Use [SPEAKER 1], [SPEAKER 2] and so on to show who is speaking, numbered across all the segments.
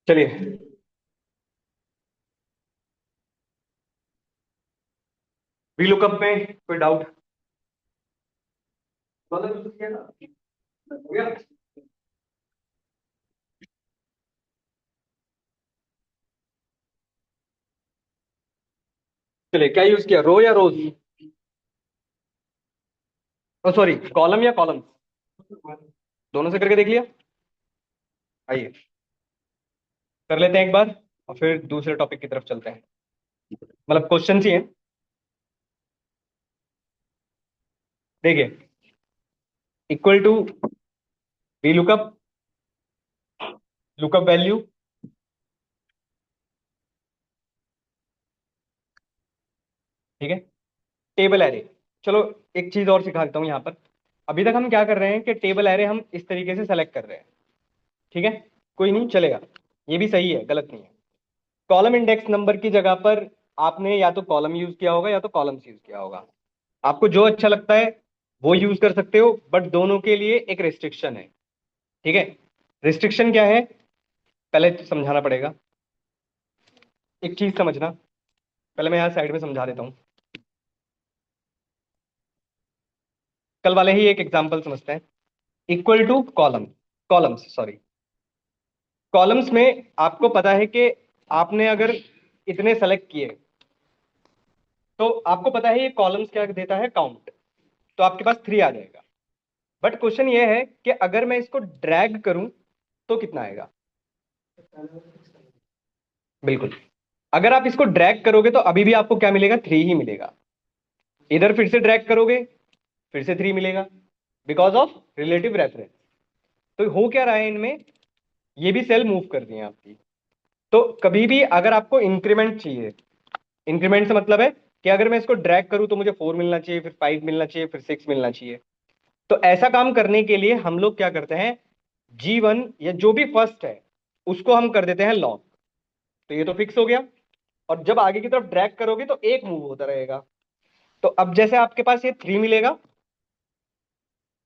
[SPEAKER 1] चलिए, वीलुकअप में कोई डाउट? हो गया। चलिए, क्या यूज किया, रो या रोज? ओ सॉरी, कॉलम या कॉलम? दोनों से करके देख लिया। आइए, कर लेते हैं एक बार, और फिर दूसरे टॉपिक की तरफ चलते हैं। मतलब क्वेश्चन ही है। देखिए, equal to V lookup, lookup value, ठीक है, टेबल एरे। चलो, एक चीज और सिखा देता हूँ यहाँ पर। अभी तक हम क्या कर रहे हैं कि टेबल एरे हम इस तरीके से सेलेक्ट कर रहे हैं, ठीक है, कोई नहीं चलेगा, ये भी सही है, गलत नहीं है। कॉलम इंडेक्स नंबर की जगह पर आपने या तो कॉलम यूज किया होगा या तो कॉलम्स यूज किया होगा। आपको जो अच्छा लगता है वो यूज कर सकते हो, बट दोनों के लिए एक रेस्ट्रिक्शन है, ठीक है। रिस्ट्रिक्शन क्या है, पहले तो समझाना पड़ेगा। एक चीज समझना, पहले मैं यहाँ साइड में समझा देता हूँ। कल वाले ही एक एग्जांपल समझते हैं। Equal to column, columns sorry, columns में आपको पता है कि आपने अगर इतने सेलेक्ट किए, तो आपको पता है ये कॉलम्स क्या देता है, काउंट। तो आपके पास 3 आ जाएगा। बट क्वेश्चन ये है कि अगर मैं इसको ड्रैग करूं तो कितना आएगा। बिल्कुल, अगर आप इसको ड्रैग करोगे तो अभी भी आपको क्या मिलेगा, 3 ही मिलेगा। इधर फिर से ड्रैग करोगे, फिर से 3 मिलेगा, बिकॉज ऑफ रिलेटिव रेफरेंस। तो हो क्या रहा है इनमें, ये भी सेल मूव कर रही है आपकी। तो कभी भी अगर आपको इंक्रीमेंट चाहिए, इंक्रीमेंट से मतलब है कि अगर मैं इसको ड्रैग करूं तो मुझे 4 मिलना चाहिए, फिर 5 मिलना चाहिए, फिर 6 मिलना चाहिए। तो ऐसा काम करने के लिए हम लोग क्या करते हैं, G1 या जो भी फर्स्ट है उसको हम कर देते हैं लॉक। तो ये तो फिक्स हो गया, और जब आगे की तरफ ड्रैग करोगे तो एक मूव होता रहेगा। तो अब जैसे आपके पास ये 3 मिलेगा,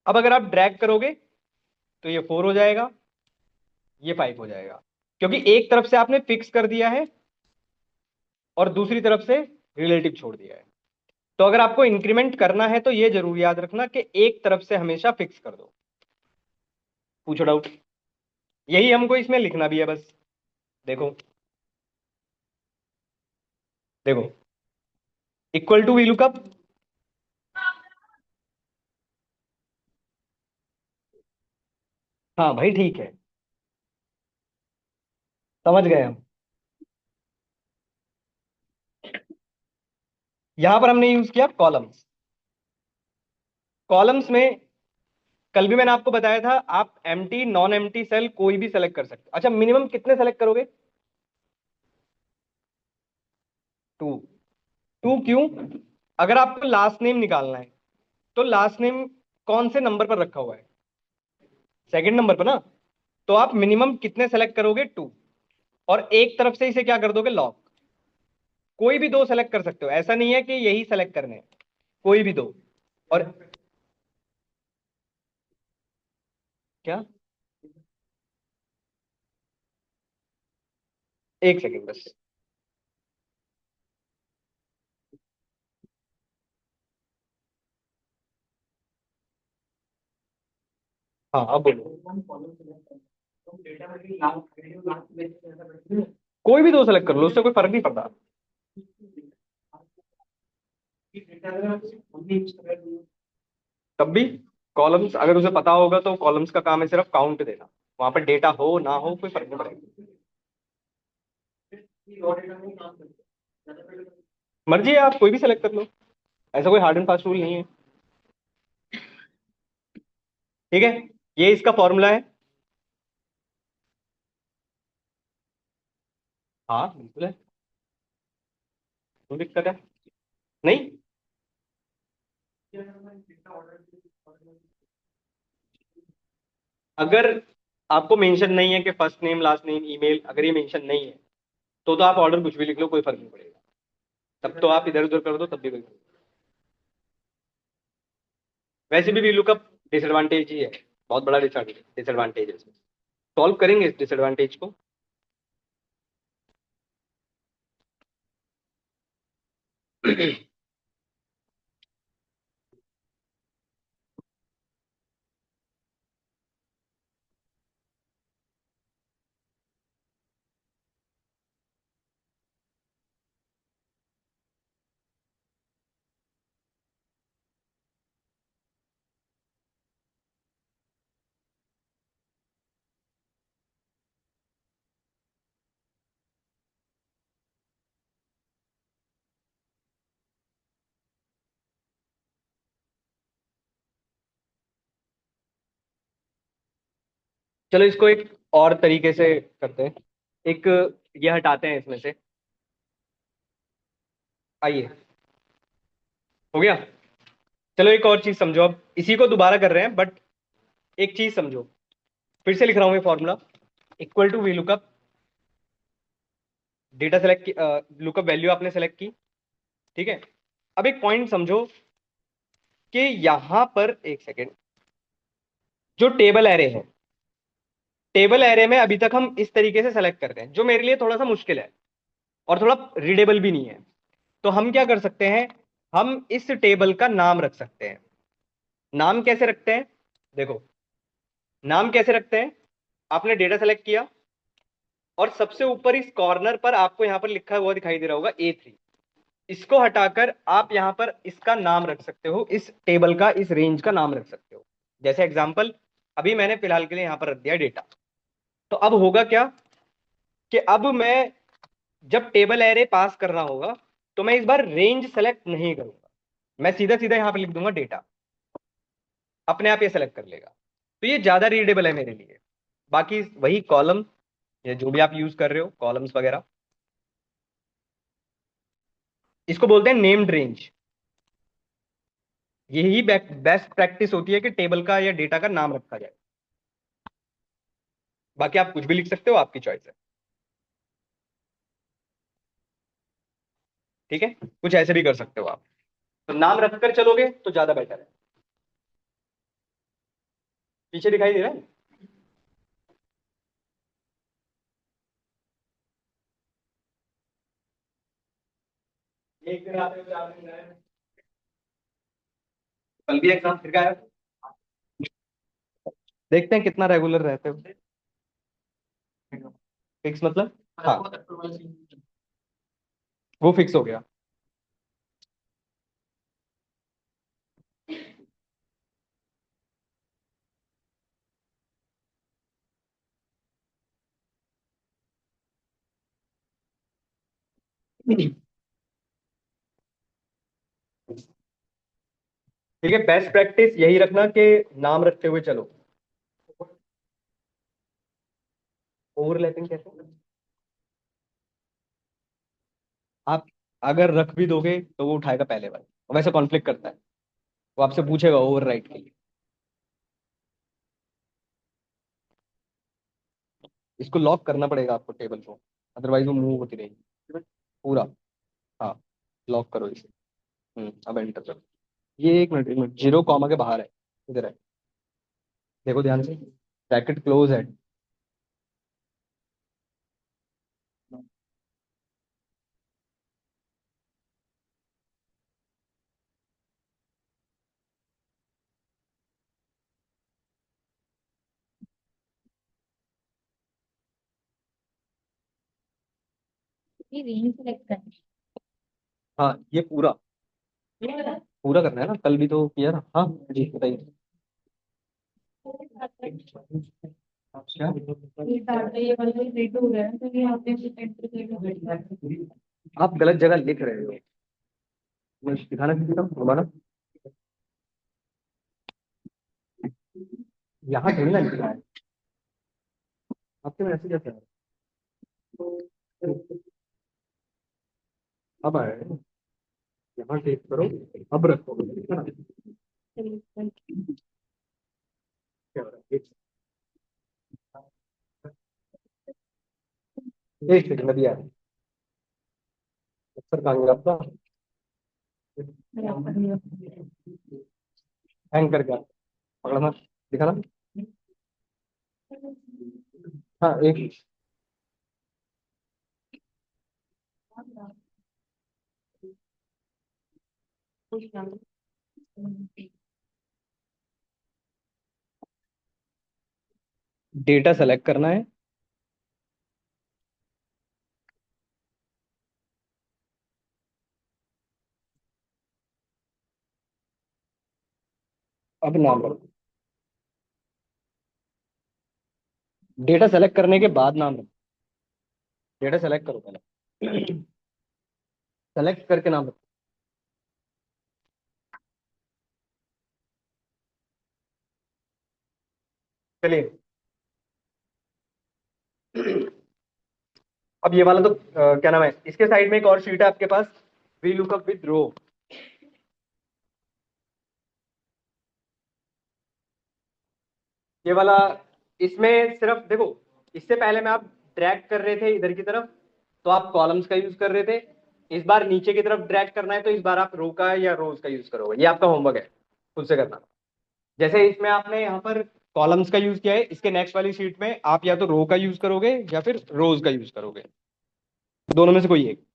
[SPEAKER 1] अब अगर आप ड्रैग करोगे तो ये 4 हो जाएगा, ये 5 हो जाएगा, क्योंकि एक तरफ से आपने फिक्स कर दिया है और दूसरी तरफ से रिलेटिव छोड़ दिया है। तो अगर आपको इंक्रीमेंट करना है तो ये जरूर याद रखना कि एक तरफ से हमेशा फिक्स कर दो। पूछो डाउट, यही हमको इसमें लिखना भी है बस। देखो, देखो, इक्वल टू वी लुकअप। हाँ भाई, ठीक है, समझ गए हम। यहां पर हमने यूज किया कॉलम्स। कॉलम्स में कल भी मैंने आपको बताया था, आप एम्प्टी नॉन एम्प्टी सेल कोई भी सेलेक्ट कर सकते हो। अच्छा, मिनिमम कितने सेलेक्ट करोगे, 2। 2 क्यों, अगर आपको लास्ट नेम निकालना है तो लास्ट नेम कौन से नंबर पर रखा हुआ है, सेकंड नंबर पर ना। तो आप मिनिमम कितने सेलेक्ट करोगे, 2। और एक तरफ से इसे क्या कर दोगे, लॉक। कोई भी 2 सेलेक्ट कर सकते हो, ऐसा नहीं है कि यही सेलेक्ट करने हैं, कोई भी 2। और क्या, एक सेकंड बस। हाँ, अब बोलो। कोई भी 2 सेलेक्ट कर लो, उससे कोई फर्क नहीं पड़ता। तब भी कॉलम्स अगर उसे पता होगा तो कॉलम्स का काम है सिर्फ काउंट देना, वहां पर डेटा हो ना हो कोई फर्क नहीं पड़ेगा। मर्जी है, आप कोई भी सेलेक्ट कर लो, ऐसा कोई हार्ड एंड फास्ट रूल नहीं है, ठीक है। ये इसका फॉर्मूला है। हाँ बिल्कुल है, कोई दिक्कत है नहीं। अगर आपको मेंशन नहीं है कि first name last name email, अगर ये मेंशन नहीं है तो आप ऑर्डर कुछ भी लिख लो, कोई फर्क नहीं पड़ेगा। तब तो आप इधर उधर कर दो तब भी बिल्कुल। वैसे भी लुकअप डिसएडवांटेज ही है, बहुत बड़ा डिसएडवांटेज है इसमें। सॉल्व करेंगे इस डिसएडवांटेज को। चलो इसको एक और तरीके से करते हैं। एक ये हटाते हैं इसमें से। आइए, हो गया। चलो एक और चीज समझो, अब इसी को दोबारा कर रहे हैं बट एक चीज समझो। फिर से लिख रहा हूं मैं formula. Equal to V lookup, data select की, लुकअप वैल्यू आपने सेलेक्ट की, ठीक है। अब एक पॉइंट समझो कि यहां पर एक सेकेंड, जो टेबल एरे है, टेबल एरे में अभी तक हम इस तरीके से सेलेक्ट कर रहे हैं, जो मेरे लिए थोड़ा सा मुश्किल है और थोड़ा रीडेबल भी नहीं है। तो हम क्या कर सकते हैं, हम इस टेबल का नाम रख सकते हैं। नाम कैसे रखते हैं, देखो। नाम कैसे रखते हैं, आपने डेटा सेलेक्ट किया और सबसे ऊपर इस कॉर्नर पर आपको यहां पर लिखा हुआ दिखाई दे रहा होगा A3। इसको हटाकर आप यहां पर इसका नाम रख सकते हो, इस टेबल का, इस रेंज का नाम रख सकते हो। जैसे एग्जांपल, अभी मैंने फिलहाल के लिए यहां पर रख दिया डेटा। तो अब होगा क्या कि अब मैं जब टेबल एरे पास करना होगा तो मैं इस बार रेंज सेलेक्ट नहीं करूंगा, मैं सीधा सीधा यहां पर लिख दूंगा डेटा, अपने आप ये सेलेक्ट कर लेगा। तो ये ज्यादा रीडेबल है मेरे लिए। बाकी वही कॉलम या जो भी आप यूज कर रहे हो, कॉलम्स वगैरह, इसको बोलते हैं नेम्ड रेंज। यही बेस्ट प्रैक्टिस होती है कि टेबल का या डेटा का नाम रखा जाए। बाकी आप कुछ भी लिख सकते हो, आपकी चॉइस है, ठीक है। कुछ ऐसे भी कर सकते हो आप। तो नाम रखकर चलोगे तो ज्यादा बेटर है। पीछे दिखाई दे रहा है। एक दिन आते हो, 4 दिन गए, कल भी एग्जाम फिर गायब। देखते हैं कितना रेगुलर रहते हो। फिक्स मतलब, हाँ, वो फिक्स हो गया। ठीक है, बेस्ट प्रैक्टिस यही रखना कि नाम रखते हुए चलो। ओवरलैपिंग कैसे, आप अगर रख भी दोगे तो वो उठाएगा पहले वाला, वैसे कॉन्फ्लिक्ट करता है, वो आपसे पूछेगा ओवरराइट के लिए। इसको लॉक करना पड़ेगा आपको टेबल को, अदरवाइज वो मूव होती रहेगी पूरा। हाँ, लॉक करो इसे। अब एंटर करो। ये एक मिनट, जीरो कॉमा के बाहर है, इधर है, देखो ध्यान से, ब्रैकेट क्लोज है।
[SPEAKER 2] ये रेंज सेलेक्ट करनी
[SPEAKER 1] हाँ, ये पूरा
[SPEAKER 2] है।
[SPEAKER 1] पूरा करना है ना, कल भी तो किया ना। हाँ जी, बताइए। क्या,
[SPEAKER 2] ये डाटा ये वाला रेट हो रहा है तो ये आपने एंटर करना है।
[SPEAKER 1] आप गलत जगह लिख रहे हो, मैं दिखाना किसी का दोबारा। यहाँ थोड़ी ना लिख रहा है, आपके मैसेज कैसे आया? अब आया है, यहाँ टेप करो, अब रखो, है ना? क्या हो रहा है? एक सेकंड, अभी आ रहा है। सर कहाँ गया आपका? हैंग कर गया, पकड़ना, दिखाना। हाँ एक डेटा सेलेक्ट करना है। अब नाम रखो, डेटा सेलेक्ट करने के बाद नाम रखो। डेटा सेलेक्ट करो पहले, सेलेक्ट करके नाम रखो। चलिए, अब ये वाला तो क्या नाम है, इसके साइड में एक और शीट है आपके पास, वी लुकअप विद रो। ये वाला, इसमें सिर्फ देखो, इससे पहले में आप ड्रैग कर रहे थे इधर की तरफ, तो आप कॉलम्स का यूज कर रहे थे। इस बार नीचे की तरफ ड्रैग करना है, तो इस बार आप रो का या रोज का यूज करोगे। ये आपका होमवर्क है, खुद से करना। जैसे इसमें आपने यहाँ पर कॉलम्स का यूज किया है, इसके नेक्स्ट वाली शीट में आप या तो रो का यूज करोगे या फिर रोज का यूज करोगे, दोनों में से कोई एक।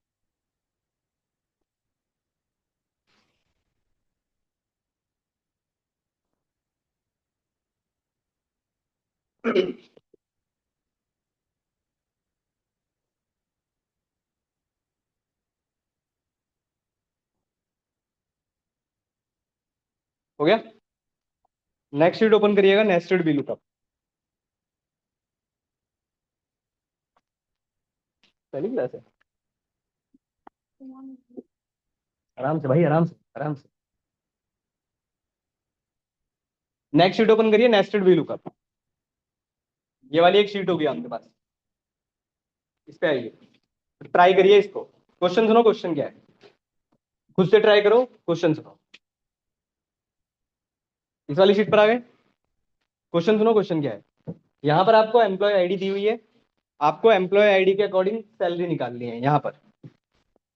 [SPEAKER 1] हो गया? नेक्स्ट शीट ओपन करिएगा, नेस्टेड वी लुकअप। पहली क्लास है, आराम से भाई, आराम से आराम से। नेक्स्ट शीट ओपन करिए, नेस्टेड वी लुकअप। ये वाली एक शीट होगी आपके पास, इस पे आइए, ट्राई करिए इसको। क्वेश्चन सुनो, क्वेश्चन क्या है, खुद से ट्राई करो, क्वेश्चन सुनो। इस वाली शीट पर आ गए, क्वेश्चन सुनो, क्वेश्चन क्या है। यहाँ पर आपको एम्प्लॉय आईडी दी हुई है, आपको एम्प्लॉय आईडी के अकॉर्डिंग सैलरी निकालनी है। यहाँ पर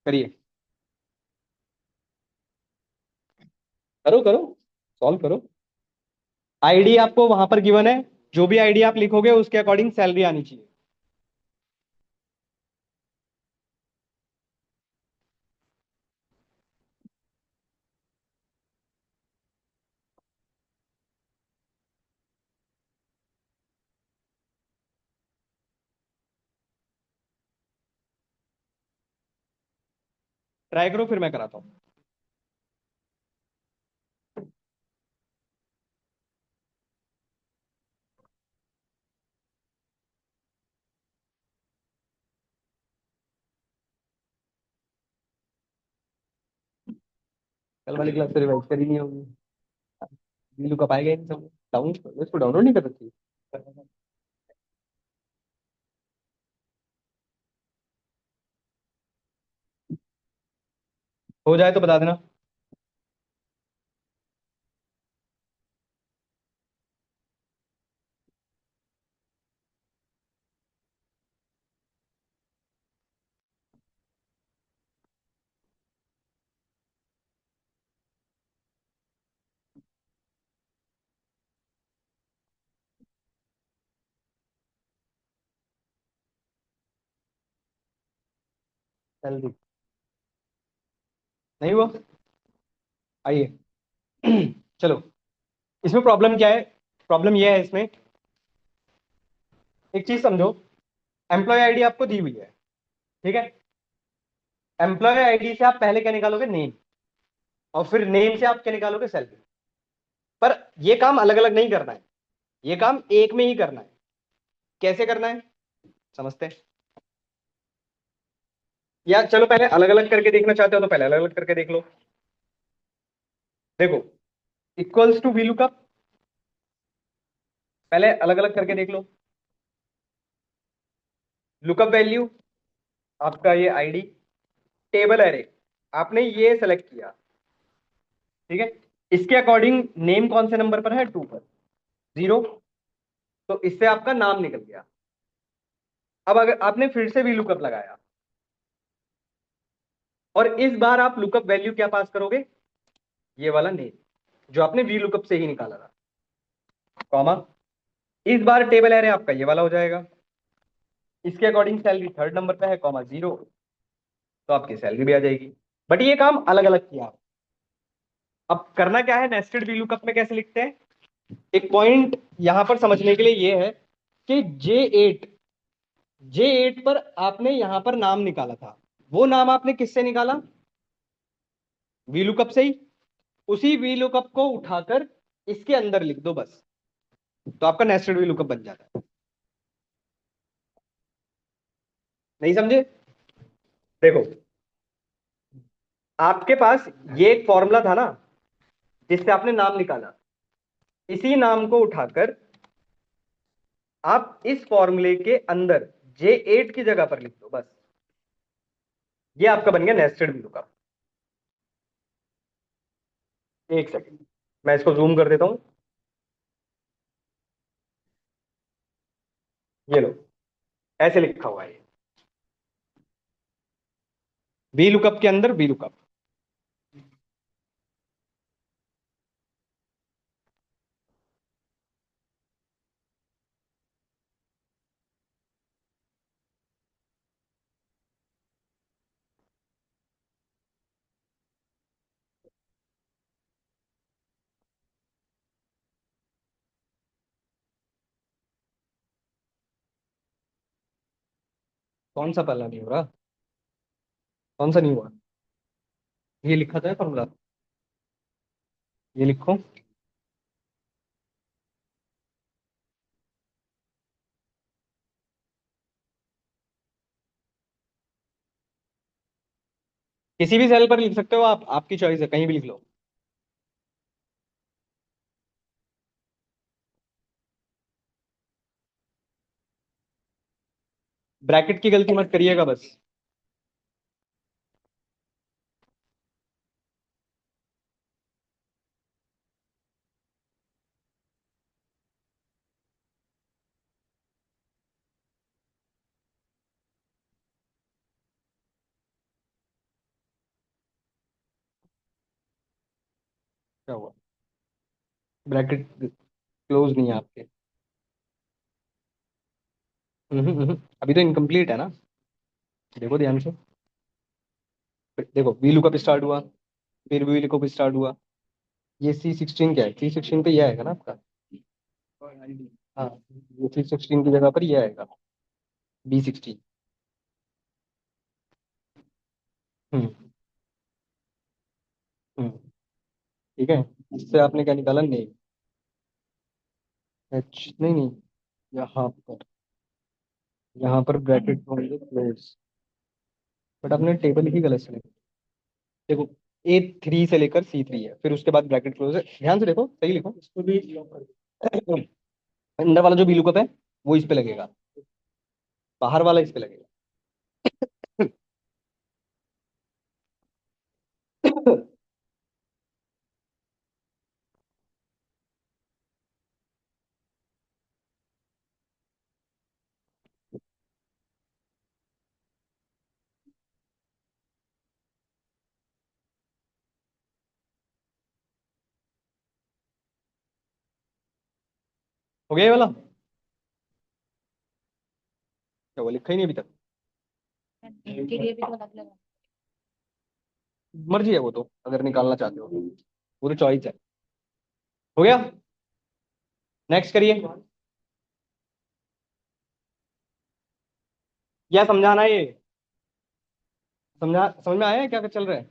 [SPEAKER 1] करिए, करो करो, सॉल्व करो। आईडी आपको वहां पर गिवन है, जो भी आईडी आप लिखोगे उसके अकॉर्डिंग सैलरी आनी चाहिए। ट्राई करो, फिर मैं कराता हूँ। कल वाली क्लास से रिवाइज करी नहीं होगी, वीलू कब आएगा इन सब, डाउन इसको डाउनलोड नहीं कर सकती। हो जाए तो बता देना। सैलरी नहीं हुआ, आइए। चलो, इसमें प्रॉब्लम क्या है, प्रॉब्लम यह है इसमें, एक चीज समझो, एम्प्लॉय आईडी आपको दी हुई है, ठीक है। एम्प्लॉय आईडी से आप पहले क्या निकालोगे, नेम, और फिर नेम से आप क्या निकालोगे, सैलरी। पर ये काम अलग अलग नहीं करना है, ये काम एक में ही करना है। कैसे करना है, समझते हैं। या चलो पहले अलग अलग करके देखना चाहते हो तो पहले अलग अलग करके देख लो। देखो, इक्वल्स टू वी लुकअप, पहले अलग अलग करके देख लो। लुकअप वैल्यू, आपका ये आईडी, टेबल एरे, आपने ये सेलेक्ट किया, ठीक है। इसके अकॉर्डिंग नेम कौन से नंबर पर है, 2 पर, 0, तो इससे आपका नाम निकल गया। अब अगर आपने फिर से वी लुकअप लगाया, और इस बार आप लुकअप वैल्यू क्या पास करोगे, ये वाला नेम जो आपने वी लुकअप से ही निकाला था, कॉमा, इस बार टेबल एरे आपका ये वाला हो जाएगा, इसके अकॉर्डिंग सैलरी थर्ड नंबर पे है, कॉमा 0, तो आपकी सैलरी भी आ जाएगी। बट ये काम अलग अलग किया। अब करना क्या है, नेस्टेड वी लुकअप में कैसे लिखते हैं, एक पॉइंट यहां पर समझने के लिए ये है कि जे एट पर आपने यहां पर नाम निकाला था, वो नाम आपने किससे निकाला, वी लुकअप से ही, उसी वी लुकअप को उठाकर इसके अंदर लिख दो बस, तो आपका नेस्टेड वी लुकअप बन जाता है। नहीं समझे, देखो आपके पास ये एक फॉर्मूला था ना जिससे आपने नाम निकाला, इसी नाम को उठाकर आप इस फॉर्मूले के अंदर जे एट की जगह पर लिख दो बस, ये आपका बन गया नेस्टेड वी लुकअप। एक सेकंड, मैं इसको जूम कर देता हूं, ये लो, ऐसे लिखा हुआ है ये, वी लुकअप के अंदर वी लुकअप। कौन सा पहला नहीं हो रहा, कौन सा नहीं हुआ, ये लिखा था फॉर्मूला, ये लिखो, किसी भी सेल पर लिख सकते हो आप, आपकी चॉइस है, कहीं भी लिख लो। ब्रैकेट की गलती मत करिएगा बस। क्या हुआ, ब्रैकेट क्लोज नहीं है आपके, अभी तो इनकम्प्लीट है ना, देखो ध्यान से, देखो वी लुकअप स्टार्ट हुआ, फिर वी लुकअप स्टार्ट हुआ, ये C16 क्या है, C16 पे ये आएगा ना आपका, हाँ, ये C16 की जगह पर ये आएगा, B16। हम्म हम्म, ठीक है, इससे आपने क्या निकाला, नहीं, एच नहीं नहीं, यहाँ पर, यहाँ पर ब्रैकेट होंगे क्लोज, बट आपने टेबल ही गलत सेलेक्ट, देखो A3 से लेकर C3 है, फिर उसके बाद ब्रैकेट क्लोज है, ध्यान से देखो, सही लिखो इसको भी, अंदर वाला जो बी लुकअप है वो इस पे लगेगा, बाहर वाला इस पे लगेगा। हो गया ये वाला, क्या वो लिखा ही नहीं अभी तक,
[SPEAKER 2] के लिए भी तो अलग अलग
[SPEAKER 1] मर्जी है वो तो, अगर निकालना चाहते हो तो, वो तो चॉइस है। हो गया, नेक्स्ट करिए, क्या समझाना है ये, समझा, समझ में आया है क्या क्या चल रहा है।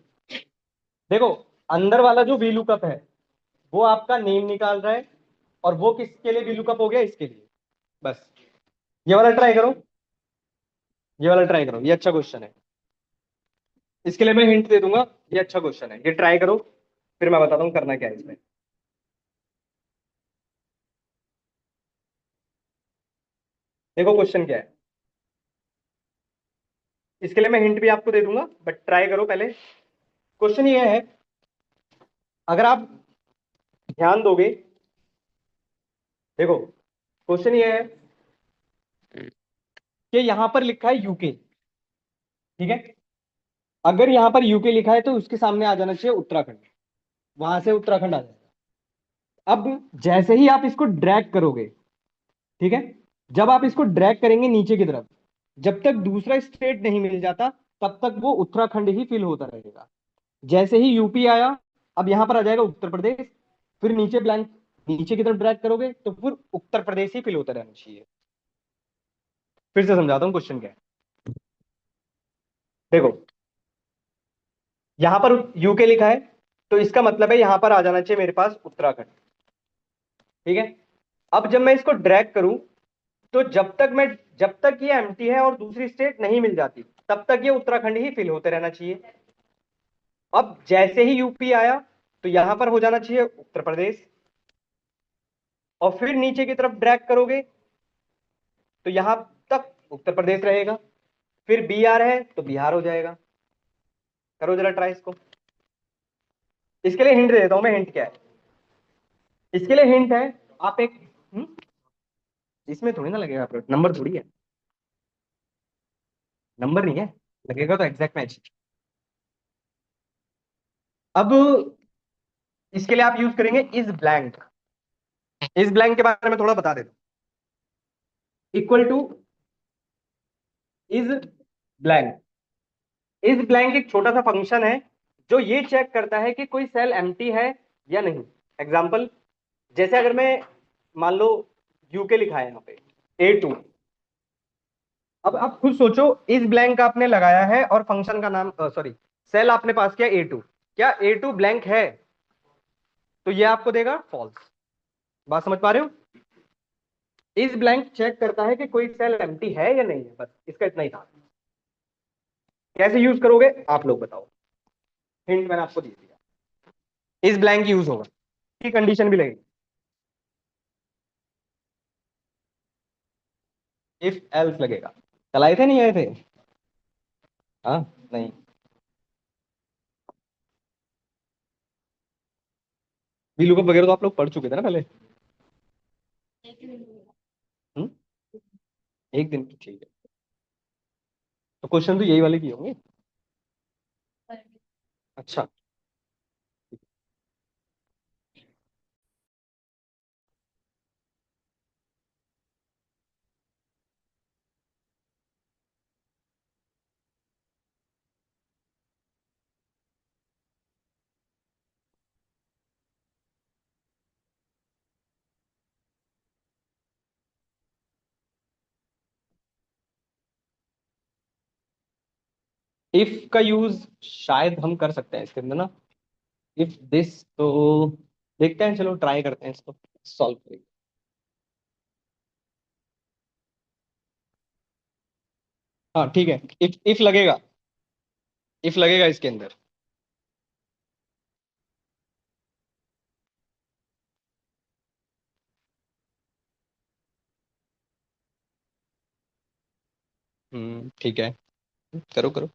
[SPEAKER 1] देखो अंदर वाला जो वी लुकअप है वो आपका नेम निकाल रहा है, और वो किसके लिए वी लुकअप हो गया, इसके लिए, बस, ये वाला ट्राई करो, ये वाला ट्राई करो, ये अच्छा क्वेश्चन है, इसके लिए मैं हिंट दे दूंगा, ये अच्छा क्वेश्चन है, ये ट्राई करो, फिर मैं बताता हूँ करना क्या है इसमें। देखो क्वेश्चन क्या है, इसके लिए मैं हिंट भी आपको दे दूंगा, बट ट्राई करो पहले। क्वेश्चन ये है, अगर आप ध्यान दोगे, देखो क्वेश्चन ये है कि यहां पर लिखा है यूके, ठीक है, अगर यहाँ पर यूके लिखा है तो उसके सामने आ जाना चाहिए उत्तराखंड, वहां से उत्तराखंड आ जाएगा। अब जैसे ही आप इसको ड्रैग करोगे, ठीक है, जब आप इसको ड्रैग करेंगे नीचे की तरफ, जब तक दूसरा स्टेट नहीं मिल जाता तब तक वो उत्तराखंड ही फिल होता रहेगा। जैसे ही यूपी आया, अब यहां पर आ जाएगा उत्तर प्रदेश, फिर नीचे ब्लैंक, नीचे की तरफ ड्रैग करोगे तो फिर उत्तर प्रदेश ही फिल होता रहना चाहिए। फिर से समझाता हूँ क्वेश्चन क्या है। देखो, यहां पर यूके लिखा है तो इसका मतलब है यहां पर आ जाना चाहिए मेरे पास उत्तराखंड, ठीक है। अब जब मैं इसको ड्रैग करूं तो जब तक ये एम्प्टी है और दूसरी स्टेट नहीं मिल जाती तब तक ये उत्तराखंड ही फिल होते रहना चाहिए। अब जैसे ही यूपी आया तो यहां पर हो जाना चाहिए उत्तर प्रदेश, और फिर नीचे की तरफ ड्रैग करोगे तो यहां तक उत्तर प्रदेश रहेगा, फिर बिहार है तो बिहार हो जाएगा। करो जरा ट्राई इसको। इसके लिए हिंट दे देता हूं मैं, हिंट क्या है इसके लिए। हिंट है, आप एक इसमें थोड़ी ना लगेगा, नंबर थोड़ी है, नंबर नहीं है, लगेगा तो एग्जैक्ट मैच। अब इसके लिए आप यूज करेंगे इज ब्लैंक। इस ब्लैंक के बारे में थोड़ा बता देता हूं। Equal two is blank. Is blank एक छोटा सा फंक्शन है जो ये चेक करता है कि कोई सेल एम्प्टी है या नहीं। एग्जाम्पल, जैसे अगर मैं मान लो यूके लिखा है यहाँ पे A2, अब आप खुद सोचो, इस ब्लैंक आपने लगाया है और फंक्शन का नाम, सॉरी, सेल आपने पास किया A2, क्या A2 ब्लैंक है? तो ये आपको देगा फॉल्स। बात समझ पा रहे हो? इस ब्लैंक चेक करता है कि कोई सेल एम्प्टी है या नहीं है, बस इसका इतना ही था। कैसे यूज करोगे आप लोग बताओ, हिंट मैंने आपको दे दिया। इस ब्लैंक यूज होगा की कंडीशन भी लगेगी, इफ एल्स लगेगा। कल आए थे नहीं आए थे? हाँ, नहीं। वीलुकअप वगैरह तो आप लोग पढ़ चुके थे ना पहले। हम्म, एक दिन की, ठीक है। तो क्वेश्चन तो यही वाले किए होंगे। अच्छा, इफ का यूज शायद हम कर सकते हैं इसके अंदर ना, इफ दिस, तो देखते हैं, चलो ट्राई करते हैं इसको सॉल्व करेंगे। हाँ ठीक है, इफ लगेगा, इफ लगेगा इसके अंदर। ठीक है, करो करो।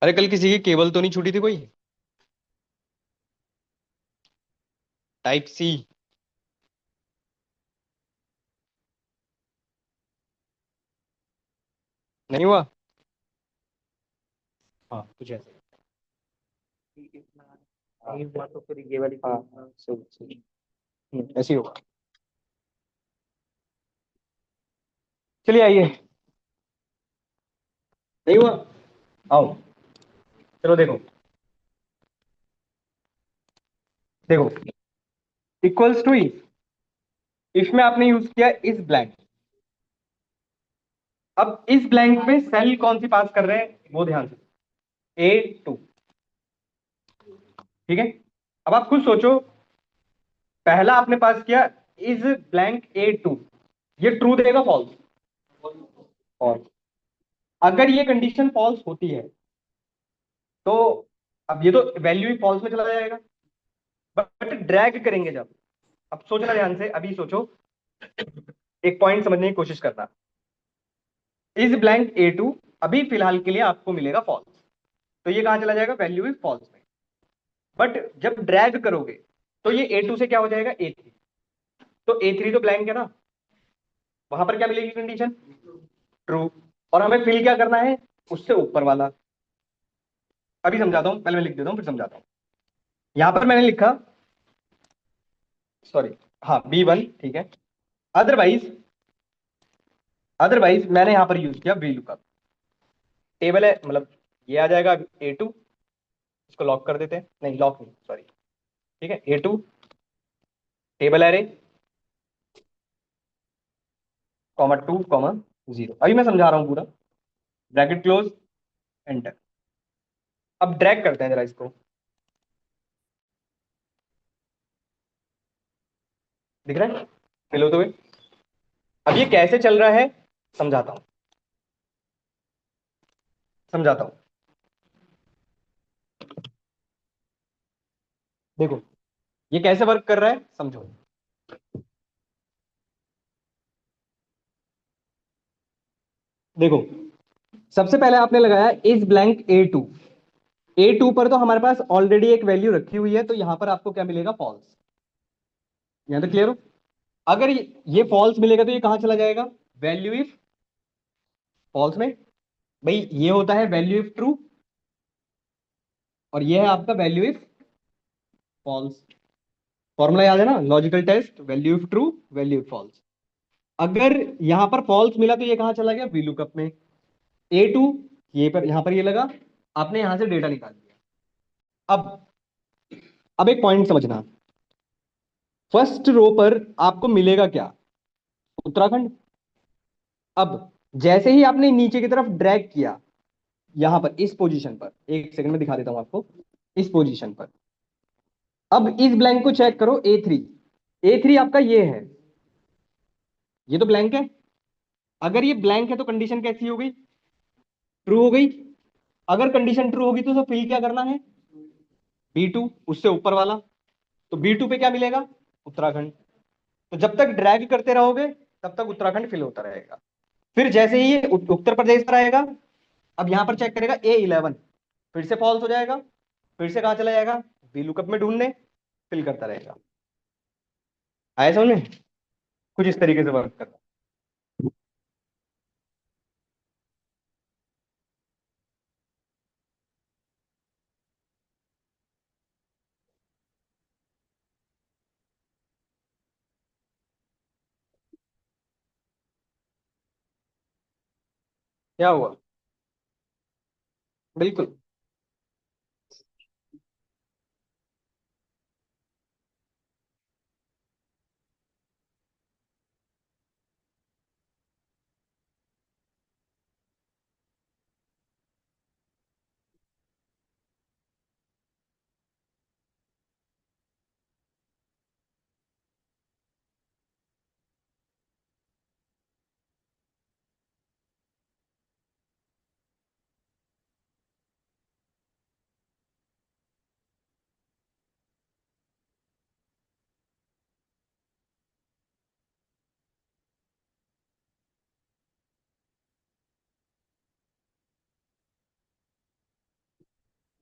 [SPEAKER 1] अरे कल किसी की केबल तो नहीं छूटी थी कोई? Type C. नहीं हुआ? हाँ कुछ ऐसे। नहीं हुआ तो फिर ये वाली, हाँ हाँ, सही सही। ऐसे ही होगा। चलिए आइए। नहीं हुआ, आओ, चलो देखो। देखो, इक्वल्स टू इफ, इफ में आपने यूज किया इस ब्लैंक। अब इस ब्लैंक में सेल कौन सी पास कर रहे हैं वो ध्यान से, A2, ठीक है। अब आप खुद सोचो, पहला आपने पास किया इज ब्लैंक A2, ये ट्रू देगा फॉल्स? फॉल्स। अगर ये कंडीशन फॉल्स होती है तो अब ये तो वैल्यू ही फॉल्स में चला जाएगा। बट ड्रैग करेंगे जब, अब सोचना ध्यान से, अभी सोचो, एक पॉइंट समझने की कोशिश करना। इज ब्लैंक ए टू, अभी फिलहाल के लिए आपको मिलेगा फॉल्स, तो ये कहां चला जाएगा, वैल्यू इज फॉल्स में। बट जब ड्रैग करोगे तो ये ए टू से क्या हो जाएगा, ए थ्री। तो ए थ्री तो ब्लैंक है ना, वहां पर क्या मिलेगी कंडीशन, ट्रू। और हमें फिल क्या करना है, उससे ऊपर वाला। अभी समझाता हूं, पहले मैं लिख देता हूं फिर समझाता हूं। यहां पर मैंने लिखा, सॉरी, हाँ बी वन, ठीक है। अदरवाइज, मैंने यहां पर यूज किया वी लुकअप। टेबल है, मतलब ये आ जाएगा ए टू, इसको लॉक कर देते हैं, नहीं लॉक नहीं, सॉरी, ठीक है। A two table array, comma two comma zero. अभी मैं समझा रहा हूं पूरा, ब्रैकेट क्लोज, एंटर। अब ड्रैग करते हैं जरा इसको, दिख रहा है फिल होते हुए। अब ये कैसे चल रहा है, समझाता हूं, समझाता हूं। देखो ये कैसे वर्क कर रहा है, समझो। देखो सबसे पहले आपने लगाया is blank A two. A two पर तो हमारे पास ऑलरेडी एक वैल्यू रखी हुई है, तो यहां पर आपको क्या मिलेगा, फॉल्स। यहां तक क्लियर हो। अगर ये फॉल्स मिलेगा तो ये कहां चला जाएगा, वैल्यू इफ फॉल्स में। भाई ये होता है वैल्यू इफ ट्रू, और ये है आपका वैल्यू इफ फॉल्स। फॉर्मूला याद है ना, logical test, value if true, value if false. अगर यहां पर फॉल्स मिला तो ये कहां चला गया, वी लुकअप में। ए टू, ये पर यहां पर ये लगा, आपने यहां से डेटा निकाल लिया। अब एक पॉइंट समझना, फर्स्ट रो पर आपको मिलेगा क्या, उत्तराखंड। अब जैसे ही आपने नीचे की तरफ ड्रैग किया, यहां पर इस पोजीशन पर, एक सेकंड में दिखा देता हूं आपको, इस पोजीशन पर। अब इस ब्लैंक को चेक करो, ए थ्री। ए थ्री आपका ये है, ये तो ब्लैंक है। अगर ये ब्लैंक है तो कंडीशन कैसी हो गई, ट्रू हो गई। अगर कंडीशन ट्रू होगी तो फिल क्या करना है, बी टू, उससे ऊपर वाला। तो बी टू पे क्या मिलेगा, उत्तराखंड। तो जब तक ड्रैग करते रहोगे तब तक उत्तराखंड फिल होता रहेगा। फिर जैसे ही ये उत्तर प्रदेश पर आएगा, अब यहां पर चेक करेगा ए इलेवन, फिर से फॉल्स हो जाएगा, फिर से कहां चला जाएगा, वी लुकअप में ढूंढने, फिल करता रहेगा। आया समझ में, कुछ इस तरीके से वर्क करता है। क्या हुआ, बिल्कुल।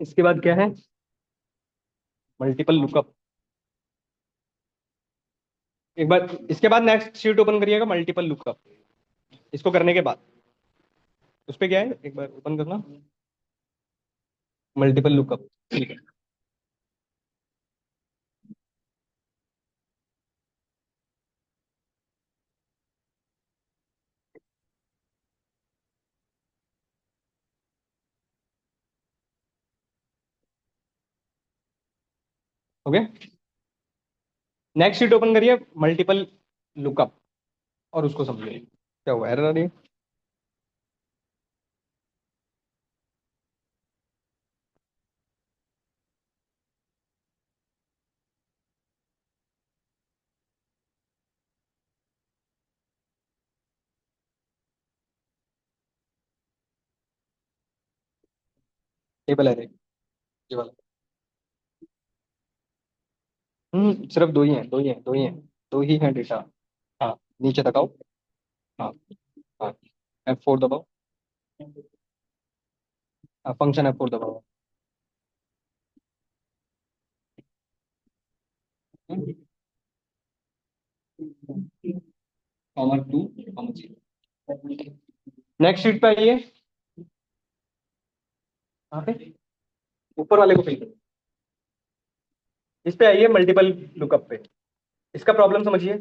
[SPEAKER 1] इसके बाद क्या है, मल्टीपल लुकअप। एक बार इसके बाद नेक्स्ट शीट ओपन करिएगा, मल्टीपल लुकअप। इसको करने के बाद उस पे क्या है, एक बार ओपन करना, मल्टीपल लुकअप, ठीक है। ओके, नेक्स्ट शीट ओपन करिए, मल्टीपल लुकअप, और उसको समझिए क्या हुआ, एरर आ रही है। टेबल एरर, ये वाला। सिर्फ दो ही हैं, दो ही हैं, दो ही हैं, दो ही हैं डेटा। हाँ नीचे तक आओ। हाँ हाँ, F4 दबाओ। फंक्शन F4 दबाओ। Comma two, comma zero. Next sheet पे आइए। यहाँ पे ऊपर वाले को फिल करो। इस पे आइए मल्टीपल लुकअप पे। इसका प्रॉब्लम समझिए।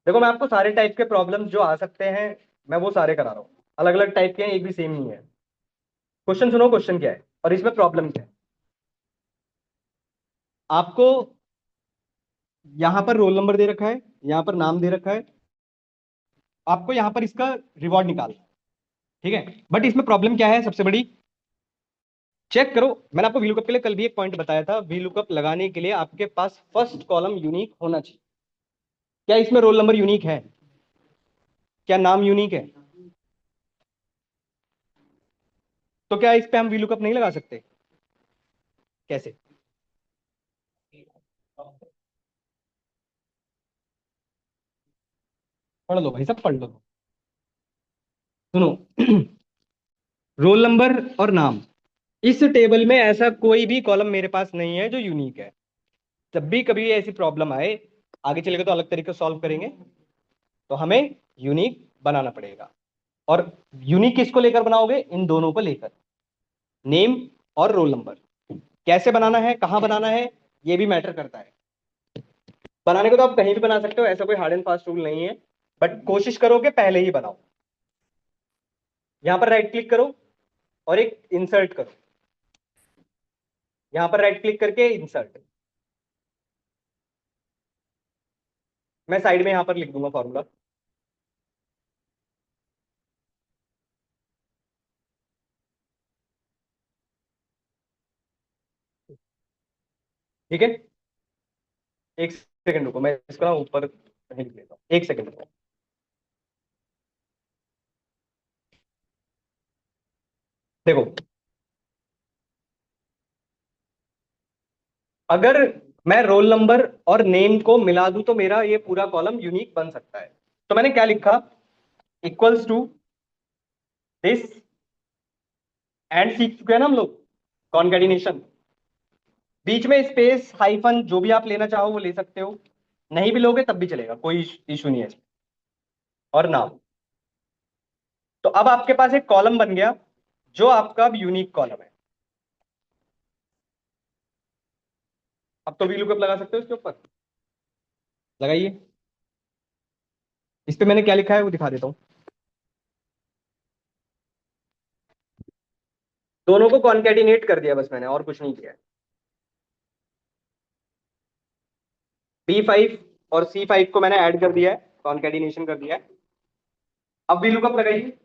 [SPEAKER 1] देखो मैं आपको सारे टाइप के प्रॉब्लम्स जो आ सकते हैं मैं वो सारे करा रहा हूँ। अलग अलग टाइप के हैं, एक भी सेम नहीं है। क्वेश्चन सुनो, क्वेश्चन क्या है और इसमें प्रॉब्लम क्या है। आपको यहां पर रोल नंबर दे रखा है, यहां पर नाम दे रखा है, आपको यहां पर इसका रिवॉर्ड निकालना है। ठीक है, बट इसमें प्रॉब्लम क्या है सबसे बड़ी, चेक करो। मैंने आपको वीलुकअप के लिए कल भी एक पॉइंट बताया था, वीलुकअप लगाने के लिए आपके पास फर्स्ट कॉलम यूनिक होना चाहिए। क्या इसमें रोल नंबर यूनिक है? क्या नाम यूनिक है? तो क्या इस पे हम वीलुकअप नहीं लगा सकते? कैसे? पढ़ लो भाई, सब पढ़ लो। सुनो, रोल नंबर और नाम, इस टेबल में ऐसा कोई भी कॉलम मेरे पास नहीं है जो यूनिक है। जब भी कभी ऐसी प्रॉब्लम आए, आगे चलेगा तो अलग तरीके से सॉल्व करेंगे, तो हमें यूनिक बनाना पड़ेगा। और यूनिक किसको लेकर बनाओगे? इन दोनों को लेकर, नेम और रोल नंबर। कैसे बनाना है, कहां बनाना है, ये भी मैटर करता है। बनाने को तो आप कहीं भी बना सकते हो, ऐसा कोई हार्ड एंड फास्ट रूल नहीं है, बट कोशिश करो कि पहले ही बनाओ। यहां पर राइट क्लिक करो और एक इंसर्ट करो। यहां पर राइट क्लिक करके इंसर्ट। मैं साइड में यहां पर लिख दूंगा फॉर्मूला। ठीक है, एक सेकंड रुको, मैं इसको ना ऊपर कहीं लिख लेता हूँ, एक सेकंड रुको। देखो, अगर मैं रोल नंबर और नेम को मिला दूं तो मेरा ये पूरा कॉलम यूनिक बन सकता है। तो मैंने क्या लिखा, इक्वल्स टू दिस, एंड सीख चुके हैं ना हम लोग, कॉन्केटिनेशन। बीच में स्पेस हाइफन जो भी आप लेना चाहो वो ले सकते हो, नहीं भी लोगे तब भी चलेगा, कोई इशू नहीं है इसमें। और नाम, तो अब आपके पास एक कॉलम बन गया जो आपका अब यूनिक कॉलम है। अब तो वीलुकअप लगा सकते हो इसके ऊपर, लगाइए। इस पे मैंने क्या लिखा है वो दिखा देता हूँ। दोनों को कॉन्केटिनेट कर दिया बस मैंने, और कुछ नहीं किया। B5 और C5 को मैंने ऐड कर दिया है, कॉन्केटिनेशन कर दिया है। अब वीलुकअप लगाइए।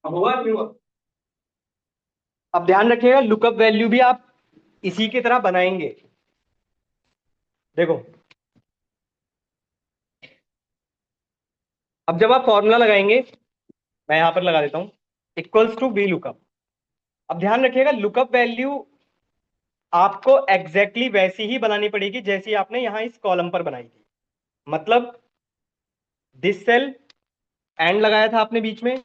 [SPEAKER 1] अब हुआ, क्यों हुआ? अब ध्यान रखिएगा, लुकअप वैल्यू भी आप इसी की तरह बनाएंगे। देखो, अब जब आप फॉर्मूला लगाएंगे, मैं यहां पर लगा देता हूं, इक्वल्स टू वी लुकअप। अब ध्यान रखिएगा, लुकअप वैल्यू आपको एग्जैक्टली वैसी ही बनानी पड़ेगी जैसी आपने यहां इस कॉलम पर बनाई थी। मतलब दिस सेल एंड लगाया था आपने बीच में,